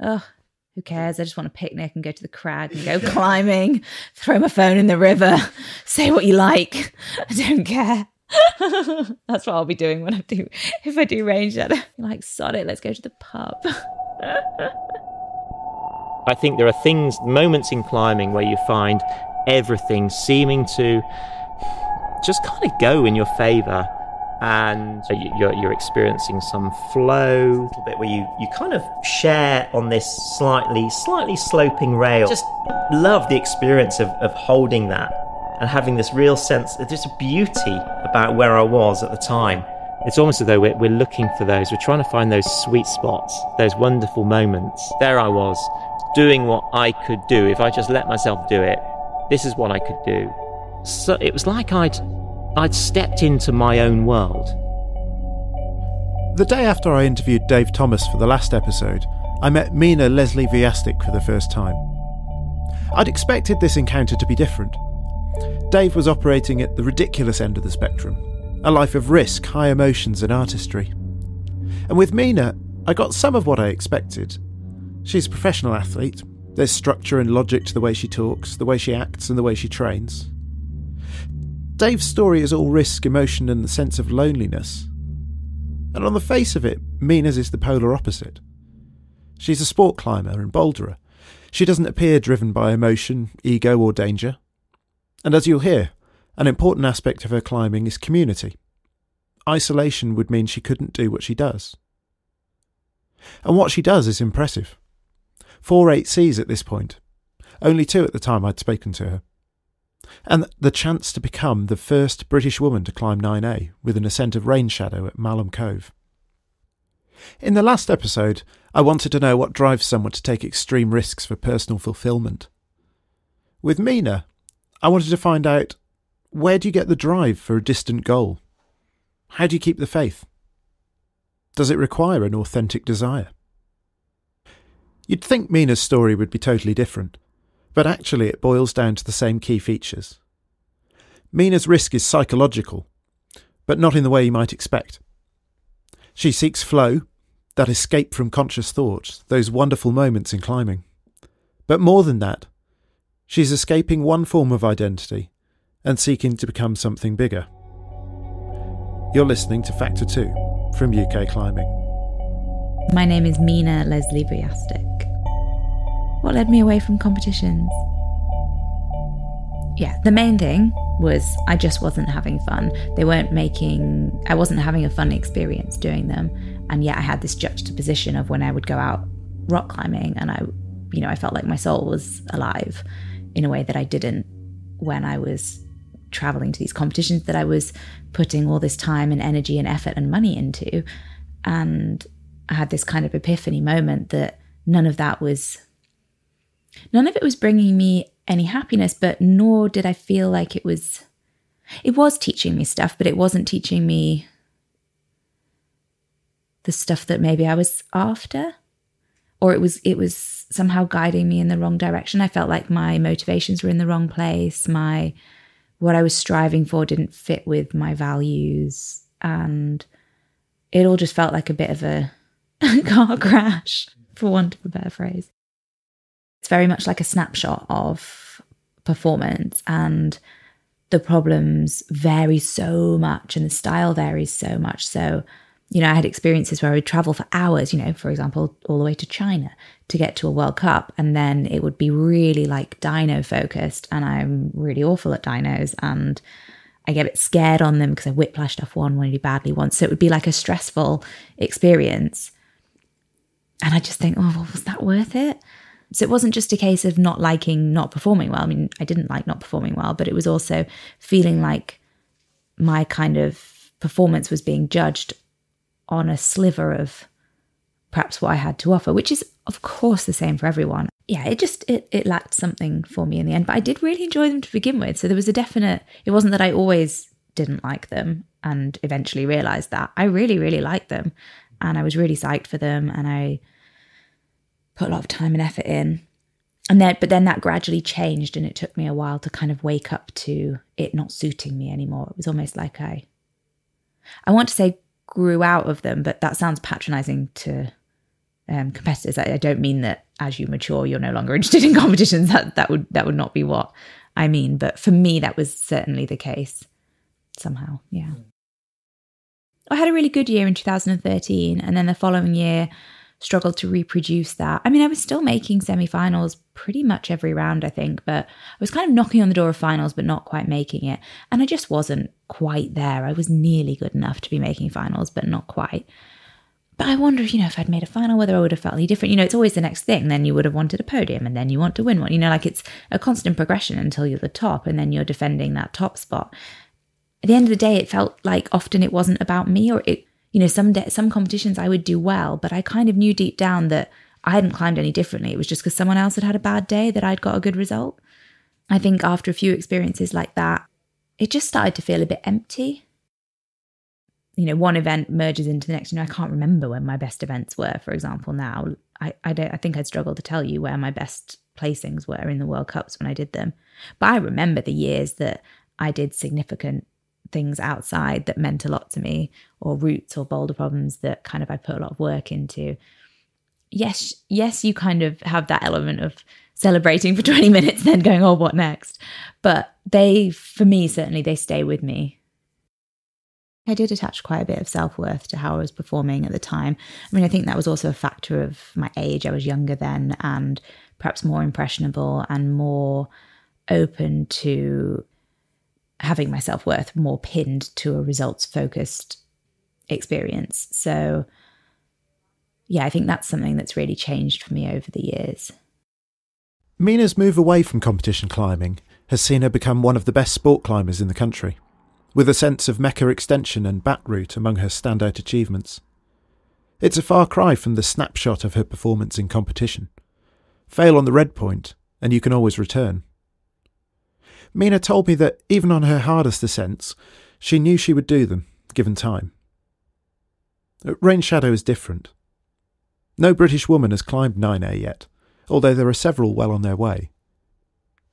oh, who cares? I just want to picnic and go to the crag and go climbing, throw my phone in the river, say what you like. I don't care. That's what I'll be doing if I do Rainshadow. Like, sod it, let's go to the pub. I think there are moments in climbing where you find everything seeming to just kind of go in your favour, and you're experiencing some flow, a little bit where you kind of share on this slightly sloping rail. Just love the experience of holding that and having this real sense of just beauty about where I was at the time. It's almost as though we're looking for those. We're trying to find those sweet spots, those wonderful moments. There I was, doing what I could do. If I just let myself do it, this is what I could do. So it was like I'd stepped into my own world. The day after I interviewed Dave Thomas for the last episode, I met Mina Leslie-Wujastyk for the first time. I'd expected this encounter to be different. Dave was operating at the ridiculous end of the spectrum, a life of risk, high emotions and artistry. And with Mina, I got some of what I expected. She's a professional athlete. There's structure and logic to the way she talks, the way she acts and the way she trains. Dave's story is all risk, emotion and the sense of loneliness. And on the face of it, Mina's is the polar opposite. She's a sport climber and boulderer. She doesn't appear driven by emotion, ego or danger. And as you'll hear, an important aspect of her climbing is community. Isolation would mean she couldn't do what she does. And what she does is impressive. 4 8Cs at this point. Only 2 at the time I'd spoken to her. And the chance to become the first British woman to climb 9A with an ascent of Rainshadow at Malham Cove. In the last episode, I wanted to know what drives someone to take extreme risks for personal fulfilment. With Mina, I wanted to find out, where do you get the drive for a distant goal? How do you keep the faith? Does it require an authentic desire? You'd think Mina's story would be totally different, but actually it boils down to the same key features. Mina's risk is psychological, but not in the way you might expect. She seeks flow, that escape from conscious thought, those wonderful moments in climbing. But more than that, she's escaping one form of identity and seeking to become something bigger. You're listening to Factor 2 from UK Climbing. My name is Mina Leslie-Wujastyk. What led me away from competitions? Yeah, the main thing was I just wasn't having fun. I wasn't having a fun experience doing them. And yet I had this juxtaposition of when I would go out rock climbing and I felt like my soul was alive in a way that I didn't when I was traveling to these competitions that I was putting all this time and energy and effort and money into. And I had this kind of epiphany moment that none of it was bringing me any happiness, but nor did I feel like it was teaching me stuff, but it wasn't teaching me the stuff that maybe I was after, or it was somehow guiding me in the wrong direction. I felt like my motivations were in the wrong place. What I was striving for didn't fit with my values, and it all just felt like a bit of a car crash, for want of a better phrase. It's very much like a snapshot of performance, and the problems vary so much and the style varies so much. So, I had experiences where I would travel for hours, for example, all the way to China to get to a World Cup. And then it would be really like dyno focused. And I'm really awful at dynos and I get a bit scared on them because I whiplashed off one really badly once. So it would be like a stressful experience. And I just think, oh, well, was that worth it? So it wasn't just a case of not liking not performing well. I mean, I didn't like not performing well, but it was also feeling like my kind of performance was being judged on a sliver of perhaps what I had to offer, which is, of course, the same for everyone. Yeah, it lacked something for me in the end, but I did really enjoy them to begin with. So there was it wasn't that I always didn't like them and eventually realised that. I really, really liked them and I was really psyched for them and I put a lot of time and effort in. But then that gradually changed and it took me a while to kind of wake up to it not suiting me anymore. It was almost like I want to say grew out of them, but that sounds patronising to competitors. I don't mean that as you mature, you're no longer interested in competitions. That would not be what I mean. But for me, that was certainly the case somehow. Yeah. I had a really good year in 2013, and then the following year struggled to reproduce that. I mean, I was still making semi-finals pretty much every round, I think, but I was kind of knocking on the door of finals, but not quite making it. And I just wasn't quite there. I was nearly good enough to be making finals, but not quite. But I wonder, if I'd made a final, whether I would have felt any different. It's always the next thing. Then you would have wanted a podium, and then you want to win one. Like it's a constant progression until you're the top, and then you're defending that top spot. At the end of the day, it felt like often it wasn't about me, or some competitions I would do well, but I kind of knew deep down that I hadn't climbed any differently. It was just because someone else had had a bad day that I'd got a good result. I think after a few experiences like that, it just started to feel a bit empty. One event merges into the next. I can't remember when my best events were, for example, now. I think I'd struggle to tell you where my best placings were in the World Cups when I did them. But I remember the years that I did significant things outside that meant a lot to me, or routes or boulder problems that kind of I put a lot of work into. Yes, you kind of have that element of celebrating for 20 minutes, then going, oh, what next? But for me, certainly they stay with me. I did attach quite a bit of self-worth to how I was performing at the time. I mean, I think that was also a factor of my age. I was younger then and perhaps more impressionable and more open to having my self-worth more pinned to a results-focused experience. So, yeah, I think that's something that's really changed for me over the years. Mina's move away from competition climbing has seen her become one of the best sport climbers in the country, with ascents of Mecca extension and back route among her standout achievements. It's a far cry from the snapshot of her performance in competition. Fail on the redpoint, and you can always return. Mina told me that even on her hardest ascents, she knew she would do them, given time. Rainshadow is different. No British woman has climbed 9A yet, although there are several well on their way.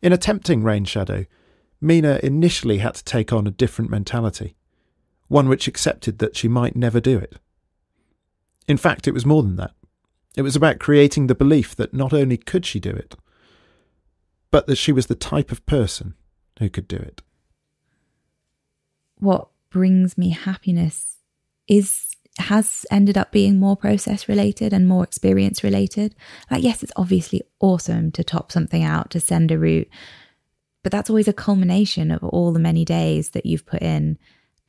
In attempting Rainshadow, Mina initially had to take on a different mentality, one which accepted that she might never do it. In fact, it was more than that. It was about creating the belief that not only could she do it, but that she was the type of person who could do it. What brings me happiness has ended up being more process related and more experience related. Like, yes, it's obviously awesome to top something out, to send a route, but that's always a culmination of all the many days that you've put in.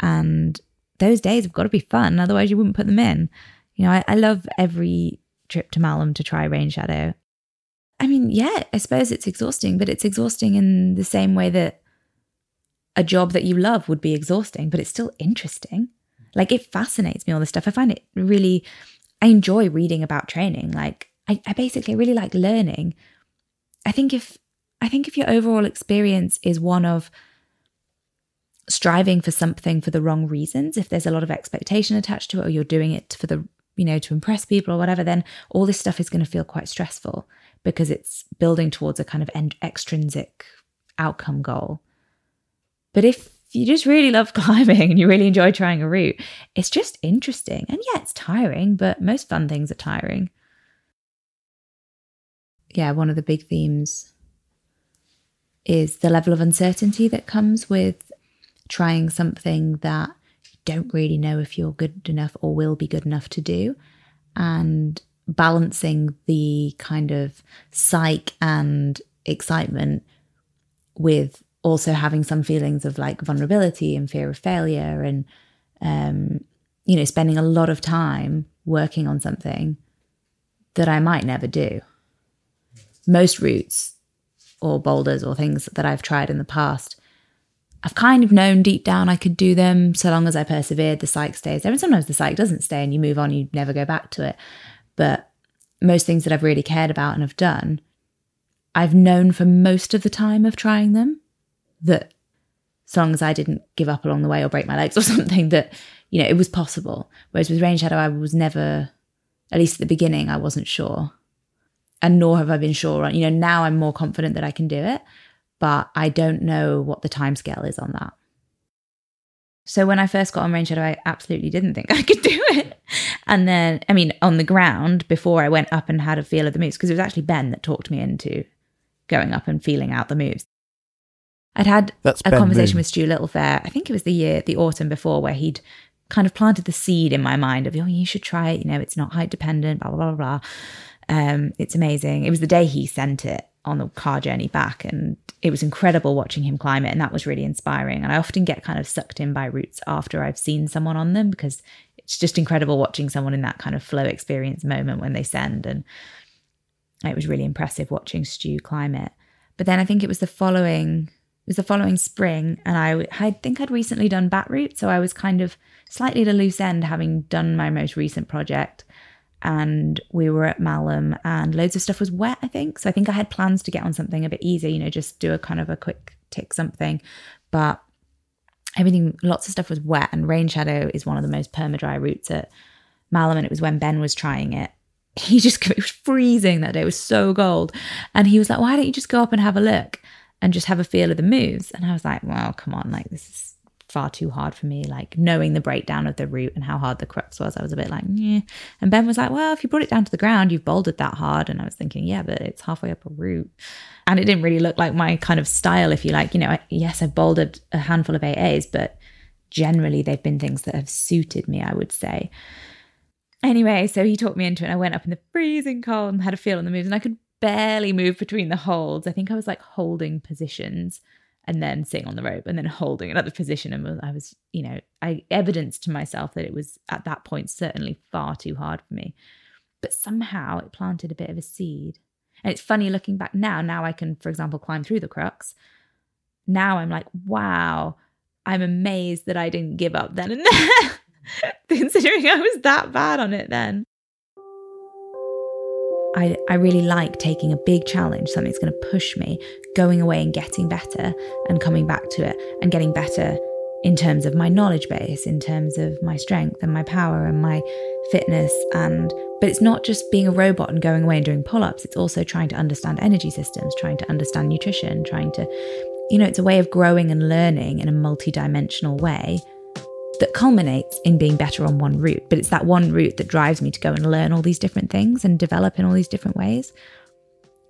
And those days have got to be fun, otherwise you wouldn't put them in. I love every trip to Malham to try Rainshadow. I mean, yeah, I suppose it's exhausting, but it's exhausting in the same way that a job that you love would be exhausting, but it's still interesting. Like, it fascinates me, all this stuff. I find it really, I enjoy reading about training. Like, I basically really like learning. I think if your overall experience is one of striving for something for the wrong reasons, if there's a lot of expectation attached to it, or you're doing it for the, to impress people or whatever, then all this stuff is going to feel quite stressful because it's building towards a kind of extrinsic outcome goal. But if you just really love climbing and you really enjoy trying a route, it's just interesting. And yeah, it's tiring, but most fun things are tiring. Yeah, one of the big themes is the level of uncertainty that comes with trying something that you don't really know if you're good enough or will be good enough to do, and balancing the kind of psych and excitement with also having some feelings of like vulnerability and fear of failure and, spending a lot of time working on something that I might never do. Most routes or boulders or things that I've tried in the past, I've kind of known deep down I could do them so long as I persevered. The psych stays there, and sometimes the psych doesn't stay and you move on, you never go back to it. But most things that I've really cared about and have done, I've known for most of the time of trying them that so long as I didn't give up along the way or break my legs or something, that, it was possible. Whereas with Rainshadow, I was never, at least at the beginning, I wasn't sure. And nor have I been sure on, now I'm more confident that I can do it, but I don't know what the timescale is on that. So when I first got on Rainshadow, I absolutely didn't think I could do it. And then, I mean, on the ground, before I went up and had a feel of the moves, because it was actually Ben that talked me into going up and feeling out the moves. I'd had a conversation with Stu Littlefair, I think it was the autumn before, where he'd kind of planted the seed in my mind of, oh, you should try it, it's not height dependent, blah, blah, blah, blah. It's amazing. It was the day he sent it on the car journey back, and it was incredible watching him climb it, and that was really inspiring. And I often get kind of sucked in by routes after I've seen someone on them, because it's just incredible watching someone in that kind of flow experience moment when they send, and it was really impressive watching Stu climb it. But then I think it was the following spring, and I think I'd recently done Bat Route, so I was kind of slightly at a loose end having done my most recent project. And we were at Malham and loads of stuff was wet, I think. So I think I had plans to get on something a bit easier, just do a kind of a quick tick something. But lots of stuff was wet, and Rainshadow is one of the most perma-dry routes at Malham. And it was when Ben was trying it. It was freezing that day. It was so cold. And he was like, why don't you just go up and have a look and just have a feel of the moves? And I was like, well, come on, like this is far too hard for me, like knowing the breakdown of the route and how hard the crux was. I was a bit like, yeah. And Ben was like, well, if you brought it down to the ground, you've bouldered that hard. And I was thinking, yeah, but it's halfway up a route. And it didn't really look like my kind of style, if you like. Yes, I've bouldered a handful of AAs, but generally they've been things that have suited me, I would say. Anyway, so he talked me into it, and I went up in the freezing cold and had a feel on the moves, and I could barely move between the holds. I think I was like holding positions and then sitting on the rope and then holding another position. And I was, I evidenced to myself that it was at that point certainly far too hard for me. But somehow it planted a bit of a seed. And it's funny looking back now I can, for example, climb through the crux. Now I'm like, wow, I'm amazed that I didn't give up then and there, considering I was that bad on it then. I really like taking a big challenge, something that's going to push me, going away and getting better and coming back to it and getting better in terms of my knowledge base, in terms of my strength and my power and my fitness. But it's not just being a robot and going away and doing pull-ups. It's also trying to understand energy systems, trying to understand nutrition, trying to, it's a way of growing and learning in a multi-dimensional way that culminates in being better on one route. But it's that one route that drives me to go and learn all these different things and develop in all these different ways.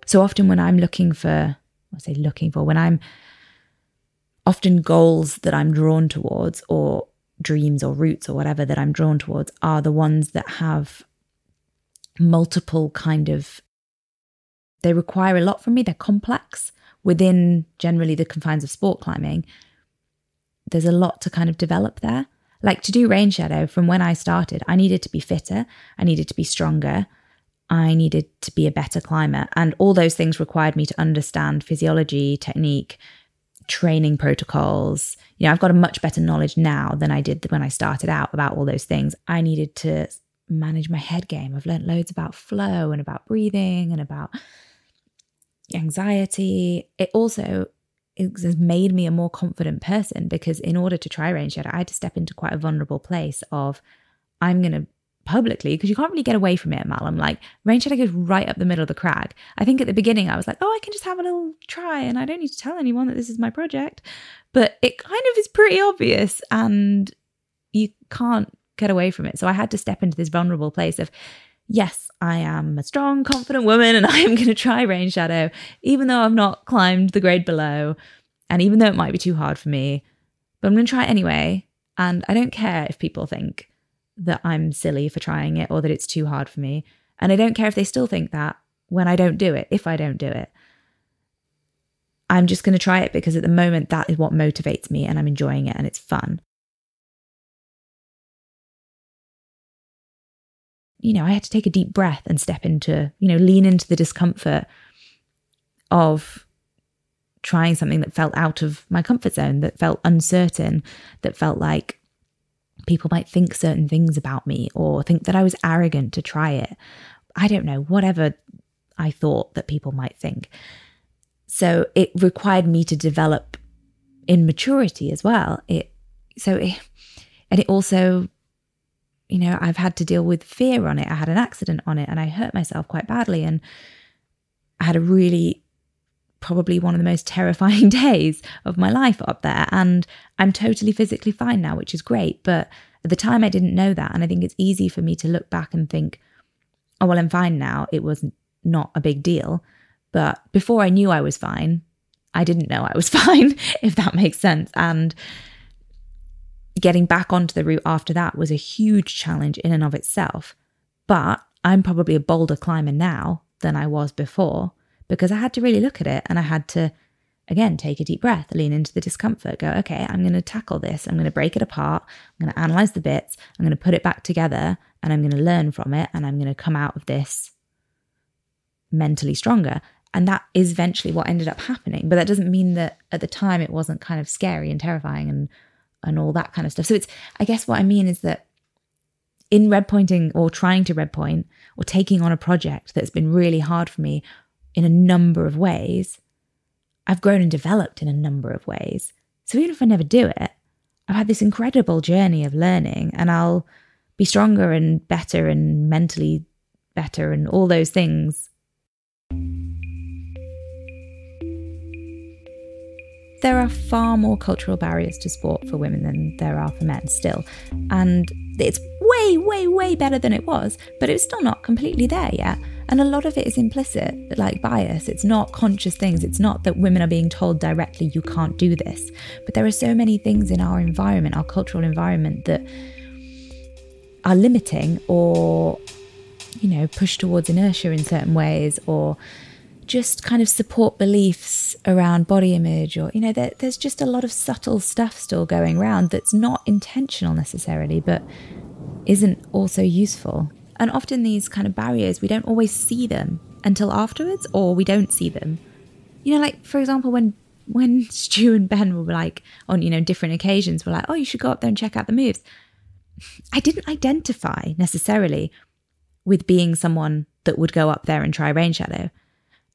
So often when I'm when I'm often goals that I'm drawn towards, or dreams or routes or whatever that I'm drawn towards, are the ones that have multiple they require a lot from me. They're complex within generally the confines of sport climbing. There's a lot to kind of develop there. Like to do Rainshadow, from when I started, I needed to be fitter, I needed to be stronger, I needed to be a better climber. And all those things required me to understand physiology, technique, training protocols. I've got a much better knowledge now than I did when I started out about all those things. I needed to manage my head game. I've learned loads about flow and about breathing and about anxiety. It has made me a more confident person, because in order to try Rainshadow, I had to step into quite a vulnerable place of, I'm going to publicly, because you can't really get away from it at Malham. Like Rainshadow goes right up the middle of the crag. I think at the beginning I was like, I can just have a little try and I don't need to tell anyone that this is my project. But it kind of is pretty obvious and you can't get away from it. So I had to step into this vulnerable place of, yes, I am a strong, confident woman and I am going to try Rainshadow, even though I've not climbed the grade below and even though it might be too hard for me, but I'm going to try it anyway. And I don't care if people think that I'm silly for trying it or that it's too hard for me. And I don't care if they still think that when I don't do it, if I don't do it. I'm just going to try it because at the moment that is what motivates me and I'm enjoying it and it's fun. I had to take a deep breath and step into, lean into the discomfort of trying something that felt out of my comfort zone, that felt uncertain, that felt like people might think certain things about me or think that I was arrogant to try it. I don't know, whatever I thought that people might think. So it required me to develop in maturity as well. And it also, I've had to deal with fear on it. I had an accident on it and I hurt myself quite badly. And I had a really probably one of the most terrifying days of my life up there. And I'm totally physically fine now, which is great. But at the time I didn't know that. And I think it's easy for me to look back and think, oh, well, I'm fine now. It was not a big deal. But before I knew I was fine, I didn't know I was fine, if that makes sense. And getting back onto the route after that was a huge challenge in and of itself. But I'm probably a bolder climber now than I was before, because I had to really look at it, and I had to, again, take a deep breath, lean into the discomfort, go, okay, I'm going to tackle this. I'm going to break it apart. I'm going to analyze the bits. I'm going to put it back together, and I'm going to learn from it. And I'm going to come out of this mentally stronger. And that is eventually what ended up happening. But that doesn't mean that at the time it wasn't kind of scary and terrifying and all that kind of stuff. So it's, I guess what I mean is that in redpointing, or trying to redpoint, or taking on a project that's been really hard for me in a number of ways, I've grown and developed in a number of ways. So even if I never do it, I've had this incredible journey of learning, and I'll be stronger and better and mentally better and all those things. There are far more cultural barriers to sport for women than there are for men still. And it's way, way, way better than it was, but it's still not completely there yet. And a lot of it is implicit, like bias. It's not conscious things. It's not that women are being told directly, you can't do this. But there are so many things in our environment, our cultural environment, that are limiting or, push towards inertia in certain ways, or just kind of support beliefs around body image, or, there's just a lot of subtle stuff still going around that's not intentional necessarily, but isn't also useful. And often these kind of barriers, we don't always see them until afterwards, or we don't see them. Like, for example, when Stu and Ben were like, on, different occasions, were like, oh, you should go up there and check out the moves. I didn't identify necessarily with being someone that would go up there and try Rainshadow.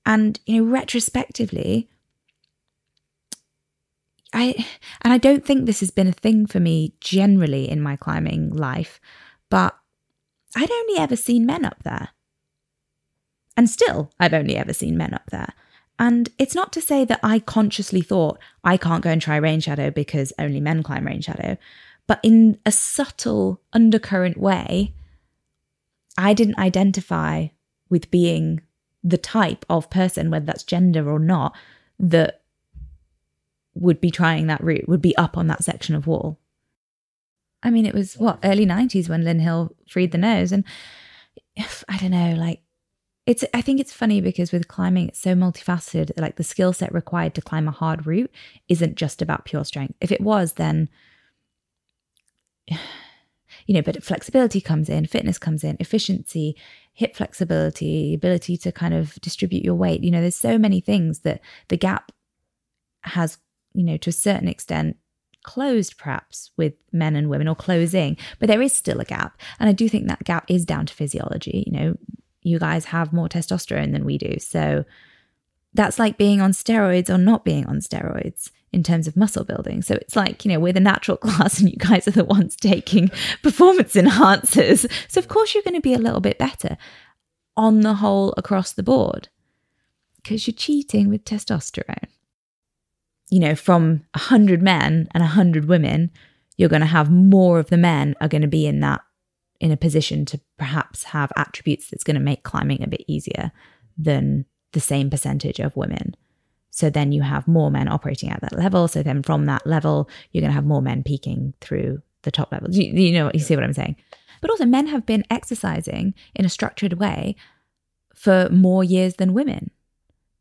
And, retrospectively, I don't think this has been a thing for me generally in my climbing life, but I'd only ever seen men up there. And still, I've only ever seen men up there. And it's not to say that I consciously thought, I can't go and try Rainshadow because only men climb Rainshadow. But in a subtle undercurrent way, I didn't identify with being the type of person, whether that's gender or not, that would be trying that route, would be up on that section of wall. I mean, it was, early 90s when Lynn Hill freed the nose. And I don't know, I think it's funny because with climbing, it's so multifaceted. Like, the skill set required to climb a hard route isn't just about pure strength. If it was, then, but flexibility comes in, fitness comes in, efficiency, hip flexibility, ability to kind of distribute your weight. There's so many things that the gap has, to a certain extent, closed perhaps with men and women, or closing, but there is still a gap. And I do think that gap is down to physiology. You guys have more testosterone than we do. So that's like being on steroids or not being on steroids in terms of muscle building. So it's like, we're the natural class and you guys are the ones taking performance enhancers. So of course you're going to be a little bit better on the whole across the board, because you're cheating with testosterone. From 100 men and 100 women, you're going to have more of the men are going to be in a position to perhaps have attributes that's going to make climbing a bit easier than the same percentage of women. So then you have more men operating at that level. So then from that level, you're going to have more men peaking through the top levels. You see what I'm saying? But also, men have been exercising in a structured way for more years than women,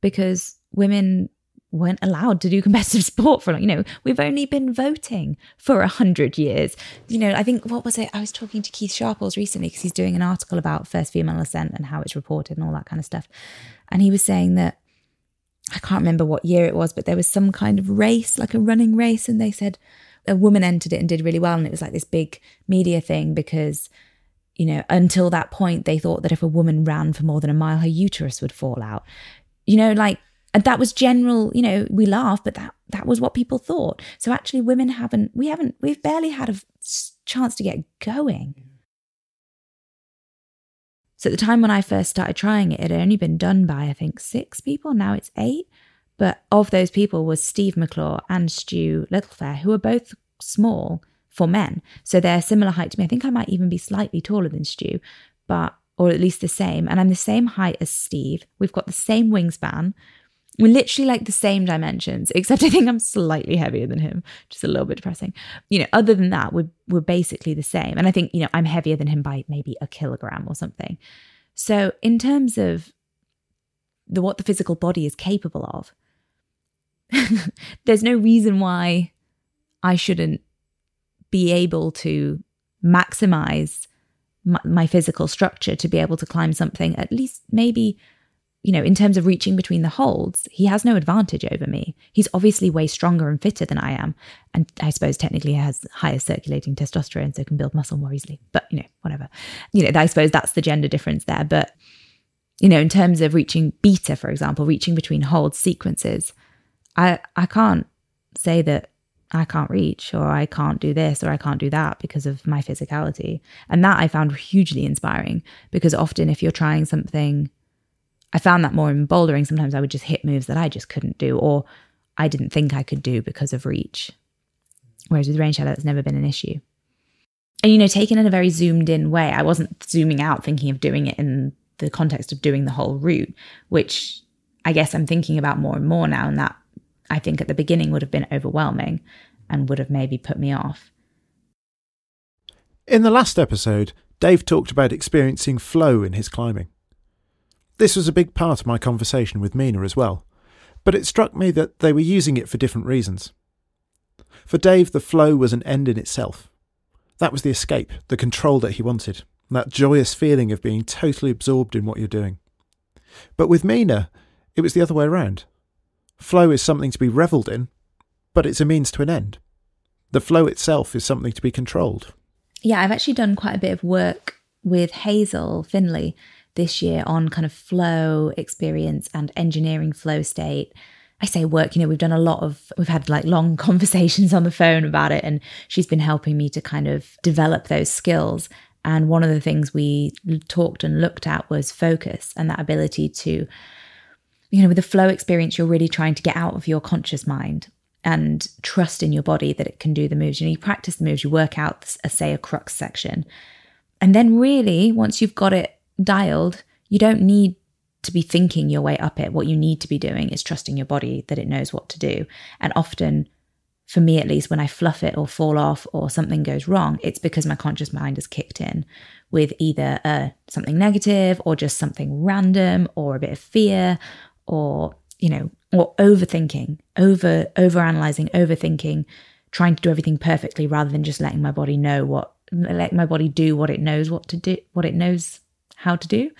because women weren't allowed to do competitive sport for long. We've only been voting for 100 years. I think, what was it? I was talking to Keith Sharples recently because he's doing an article about first female ascent and how it's reported and all that kind of stuff. And he was saying that, I can't remember what year it was, but there was some kind of race, like a running race. And they said a woman entered it and did really well. And it was like this big media thing because, until that point, they thought that if a woman ran for more than a mile, her uterus would fall out. And that was general, we laugh, but that was what people thought. So actually women we've barely had a chance to get going. So at the time when I first started trying it, it had only been done by, I think, 6 people. Now it's 8. But of those people was Steve McClure and Stu Littlefair, who are both small for men. So they're similar height to me. I think I might even be slightly taller than Stu, or at least the same. And I'm the same height as Steve. We've got the same wingspan. We're literally like the same dimensions, except I think I'm slightly heavier than him, just a little bit depressing. Other than that, we're basically the same. And I think, I'm heavier than him by maybe a kilogram or something. So in terms of what the physical body is capable of, there's no reason why I shouldn't be able to maximize my physical structure to be able to climb something, at least maybe, in terms of reaching between the holds. He has no advantage over me. He's obviously way stronger and fitter than I am. And I suppose technically he has higher circulating testosterone, so can build muscle more easily. But, whatever. I suppose that's the gender difference there. But, in terms of reaching beta, for example, reaching between hold sequences, I can't say that I can't reach, or I can't do this, or I can't do that because of my physicality. And that I found hugely inspiring, because often if you're trying something, I found that more in bouldering, sometimes I would just hit moves that I just couldn't do, or I didn't think I could do because of reach. Whereas with Rainshadow, that's never been an issue. And, taken in a very zoomed in way, I wasn't zooming out thinking of doing it in the context of doing the whole route, which I guess I'm thinking about more and more now, and that I think at the beginning would have been overwhelming and would have maybe put me off. In the last episode, Dave talked about experiencing flow in his climbing. This was a big part of my conversation with Mina as well, but it struck me that they were using it for different reasons. For Dave, the flow was an end in itself. That was the escape, the control that he wanted, that joyous feeling of being totally absorbed in what you're doing. But with Mina, it was the other way around. Flow is something to be revelled in, but it's a means to an end. The flow itself is something to be controlled. Yeah, I've actually done quite a bit of work with Hazel Finley this year on kind of flow experience and engineering flow state. I say work, we've had like long conversations on the phone about it, and she's been helping me to kind of develop those skills. And one of the things we talked and looked at was focus, and that ability to, with the flow experience, you're really trying to get out of your conscious mind and trust in your body that it can do the moves. You practice the moves, you work out, say, a crux section. And then really, once you've got it dialed, you don't need to be thinking your way up it. What you need to be doing is trusting your body that it knows what to do. And often, for me at least, when I fluff it or fall off or something goes wrong, it's because my conscious mind has kicked in with either something negative or just something random or a bit of fear or, or overthinking, overanalyzing, overthinking, trying to do everything perfectly rather than just letting my body let my body do what it knows what to do, what it knows how to do.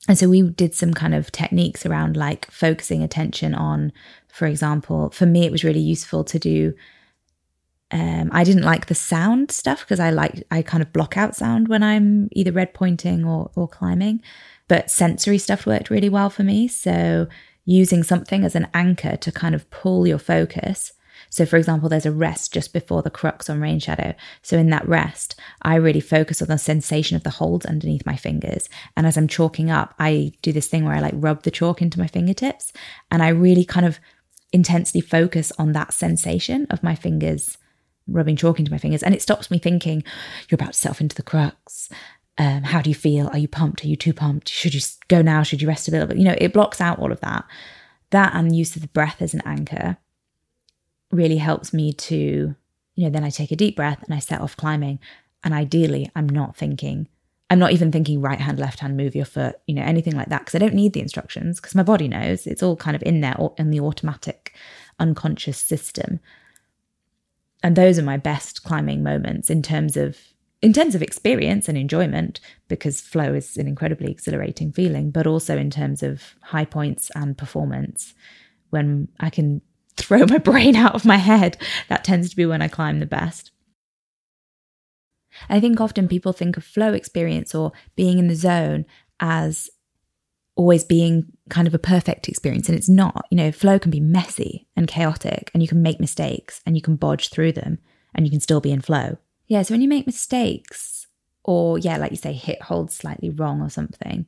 And so we did some kind of techniques around like focusing attention on, for example, for me, it was really useful to do, I didn't like the sound stuff because I kind of block out sound when I'm either red pointing or climbing, but sensory stuff worked really well for me. So using something as an anchor to kind of pull your focus. So for example, there's a rest just before the crux on Rainshadow. So in that rest, I really focus on the sensation of the holds underneath my fingers. And as I'm chalking up, I do this thing where I like rub the chalk into my fingertips, and I really kind of intensely focus on that sensation of my fingers rubbing chalk into my fingers. And it stops me thinking, you're about to set off into the crux. How do you feel? Are you pumped? Are you too pumped? Should you go now? Should you rest a little bit? It blocks out all of that. That and the use of the breath as an anchor really helps me to, then I take a deep breath and I set off climbing. And ideally, I'm not even thinking right hand, left hand, move your foot, anything like that, because I don't need the instructions because my body knows. It's all kind of in there in the automatic unconscious system. And those are my best climbing moments in terms of experience and enjoyment, because flow is an incredibly exhilarating feeling, but also in terms of high points and performance, when I can throw my brain out of my head. That tends to be when I climb the best. I think often people think of flow experience or being in the zone as always being kind of a perfect experience, and it's not. Flow can be messy and chaotic, and you can make mistakes and you can bodge through them and you can still be in flow. Yeah, so when you make mistakes or, like you say, hit hold slightly wrong or something,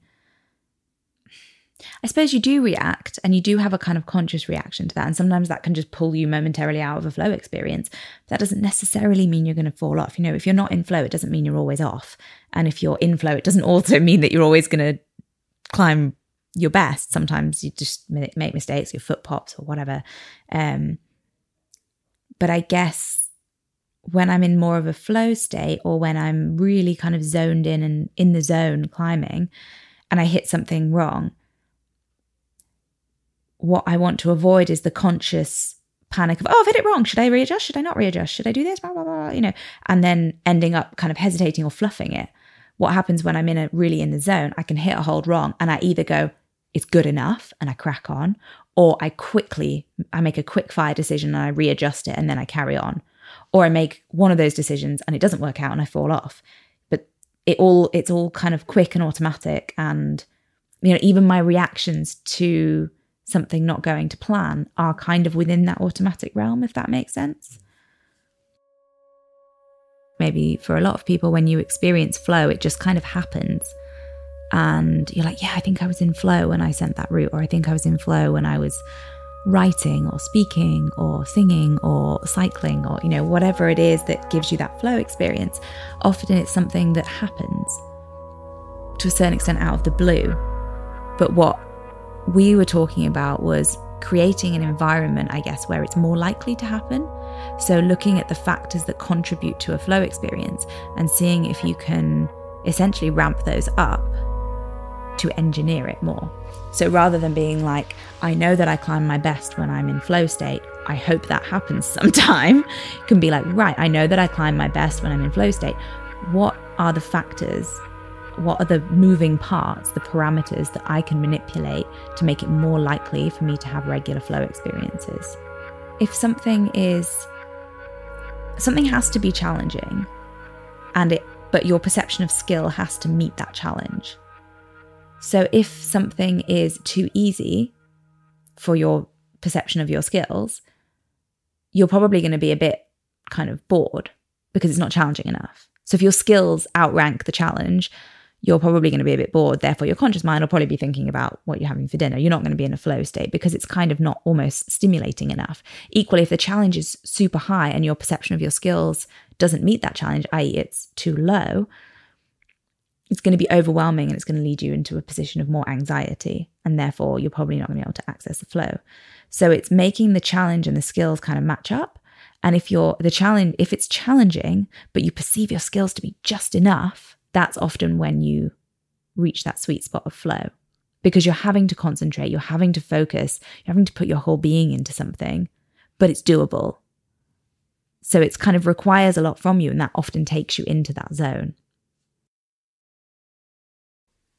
I suppose you do react, and you do have a kind of conscious reaction to that. And sometimes that can just pull you momentarily out of a flow experience. That doesn't necessarily mean you're going to fall off. You know, if you're not in flow, it doesn't mean you're always off. And if you're in flow, it doesn't also mean that you're always going to climb your best. Sometimes you just make mistakes, your foot pops or whatever. But I guess when I'm in more of a flow state, or when I'm really kind of zoned in and in the zone climbing, and I hit something wrong, what I want to avoid is the conscious panic of, oh, I've hit it wrong. Should I readjust? Should I not readjust? Should I do this? Blah, blah, blah, you know, and then ending up kind of hesitating or fluffing it. What happens when I'm really in the zone, I can hit a hold wrong, and I either go, it's good enough, and I crack on, or I make a quick fire decision and I readjust it and then I carry on. Or I make one of those decisions and it doesn't work out and I fall off. But it's all kind of quick and automatic. And, you know, even my reactions to something not going to plan are kind of within that automatic realm, if that makes sense. Maybe for a lot of people, when you experience flow, it just kind of happens. And you're like, yeah, I think I was in flow when I sent that route, or I think I was in flow when I was writing or speaking or singing or cycling, or, you know, whatever it is that gives you that flow experience. Often it's something that happens to a certain extent out of the blue. But what we were talking about was creating an environment, I guess, where it's more likely to happen. So looking at the factors that contribute to a flow experience and seeing if you can essentially ramp those up to engineer it more. So rather than being like, I know that I climb my best when I'm in flow state, I hope that happens sometime, you can be like, right, I know that I climb my best when I'm in flow state. What are the factors? What are the moving parts, the parameters that I can manipulate to make it more likely for me to have regular flow experiences? If something has to be challenging, but your perception of skill has to meet that challenge. So if something is too easy for your perception of your skills, you're probably going to be a bit kind of bored because it's not challenging enough. So if your skills outrank the challenge, you're probably going to be a bit bored. Therefore, your conscious mind will probably be thinking about what you're having for dinner. You're not going to be in a flow state because it's kind of not almost stimulating enough. Equally, if the challenge is super high and your perception of your skills doesn't meet that challenge, i.e. it's too low, it's going to be overwhelming and it's going to lead you into a position of more anxiety. And therefore, you're probably not going to be able to access the flow. So it's making the challenge and the skills kind of match up. And if it's challenging, but you perceive your skills to be just enough, that's often when you reach that sweet spot of flow, because you're having to concentrate, you're having to focus, you're having to put your whole being into something, but it's doable. So it's kind of requires a lot from you, and that often takes you into that zone.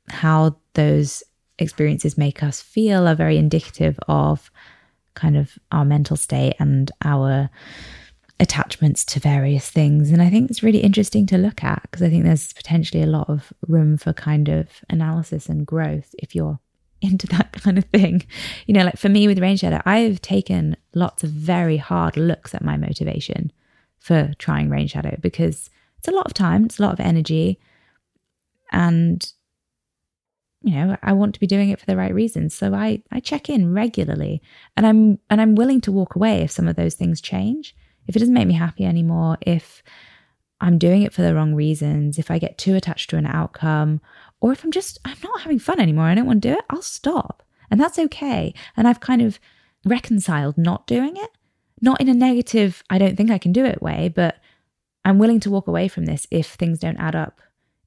How those experiences make us feel are very indicative of kind of our mental state and our attachments to various things. And I think it's really interesting to look at, because I think there's potentially a lot of room for kind of analysis and growth if you're into that kind of thing. You know, like for me with Rainshadow, I've taken lots of very hard looks at my motivation for trying Rainshadow, because it's a lot of time, it's a lot of energy, and you know, I want to be doing it for the right reasons. So I check in regularly, and I'm willing to walk away if some of those things change. If it doesn't make me happy anymore, if I'm doing it for the wrong reasons, if I get too attached to an outcome, or if I'm not having fun anymore, I don't want to do it, I'll stop. And that's okay. And I've kind of reconciled not doing it, not in a negative, I don't think I can do it way, but I'm willing to walk away from this if things don't add up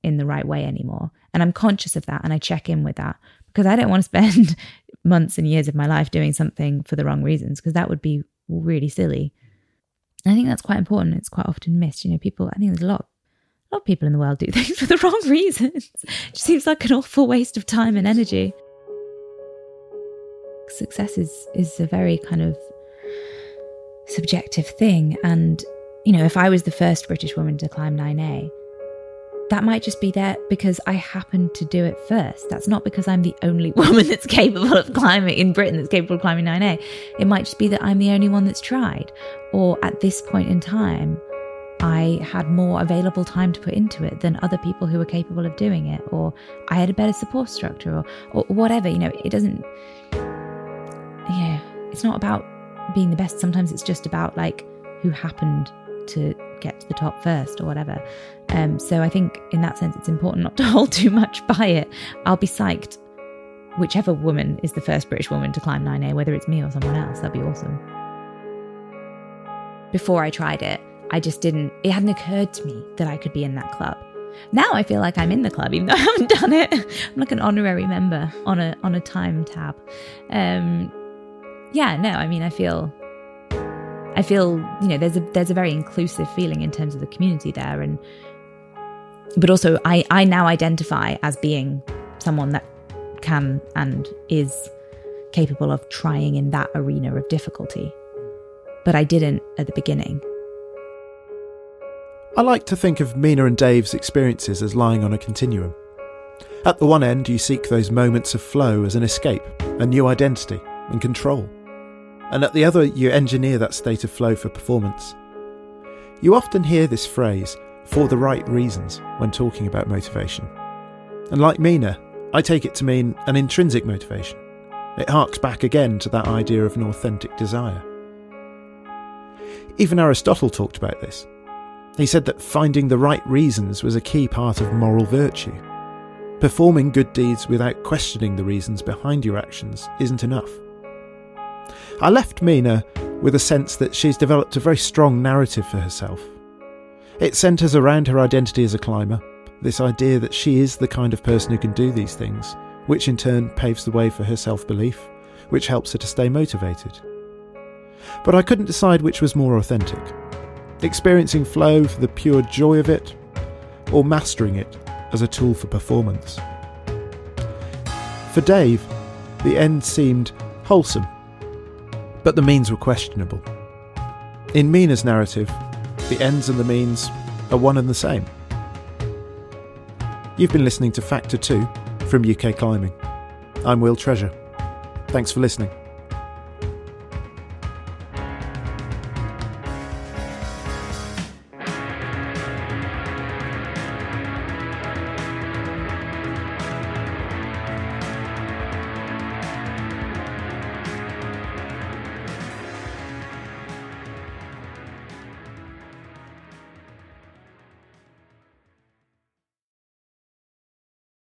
in the right way anymore. And I'm conscious of that, and I check in with that, because I don't want to spend months and years of my life doing something for the wrong reasons, because that would be really silly. And I think that's quite important. It's quite often missed. You know, I think there's a lot of people in the world do things for the wrong reasons. It just seems like an awful waste of time and energy. Success is a very kind of subjective thing. And, you know, if I was the first British woman to climb 9A, that might just be there because I happened to do it first. That's not because I'm the only woman that's capable of climbing in Britain that's capable of climbing 9A. It might just be that I'm the only one that's tried. Or at this point in time, I had more available time to put into it than other people who were capable of doing it, or I had a better support structure, or whatever. It doesn't, it's not about being the best. Sometimes it's just about like who happened to get to the top first or whatever. So I think in that sense, it's important not to hold too much by it. I'll be psyched whichever woman is the first British woman to climb 9A, whether it's me or someone else. That'd be awesome. Before I tried it, it hadn't occurred to me that I could be in that club. Now I feel like I'm in the club, even though I haven't done it. I'm like an honorary member on a time tab. I feel there's a very inclusive feeling in terms of the community there, but also I now identify as being someone that can and is capable of trying in that arena of difficulty. But I didn't at the beginning. I like to think of Mina and Dave's experiences as lying on a continuum. At the one end, you seek those moments of flow as an escape, a new identity and control. And at the other, you engineer that state of flow for performance. You often hear this phrase, for the right reasons, when talking about motivation. And like Mina, I take it to mean an intrinsic motivation. It harks back again to that idea of an authentic desire. Even Aristotle talked about this. He said that finding the right reasons was a key part of moral virtue. Performing good deeds without questioning the reasons behind your actions isn't enough. I left Mina with a sense that she's developed a very strong narrative for herself. It centres around her identity as a climber, this idea that she is the kind of person who can do these things, which in turn paves the way for her self-belief, which helps her to stay motivated. But I couldn't decide which was more authentic. Experiencing flow for the pure joy of it, or mastering it as a tool for performance. For Dave, the end seemed wholesome, but the means were questionable. In Mina's narrative, the ends and the means are one and the same. You've been listening to Factor 2 from UK Climbing. I'm Will Treasure. Thanks for listening.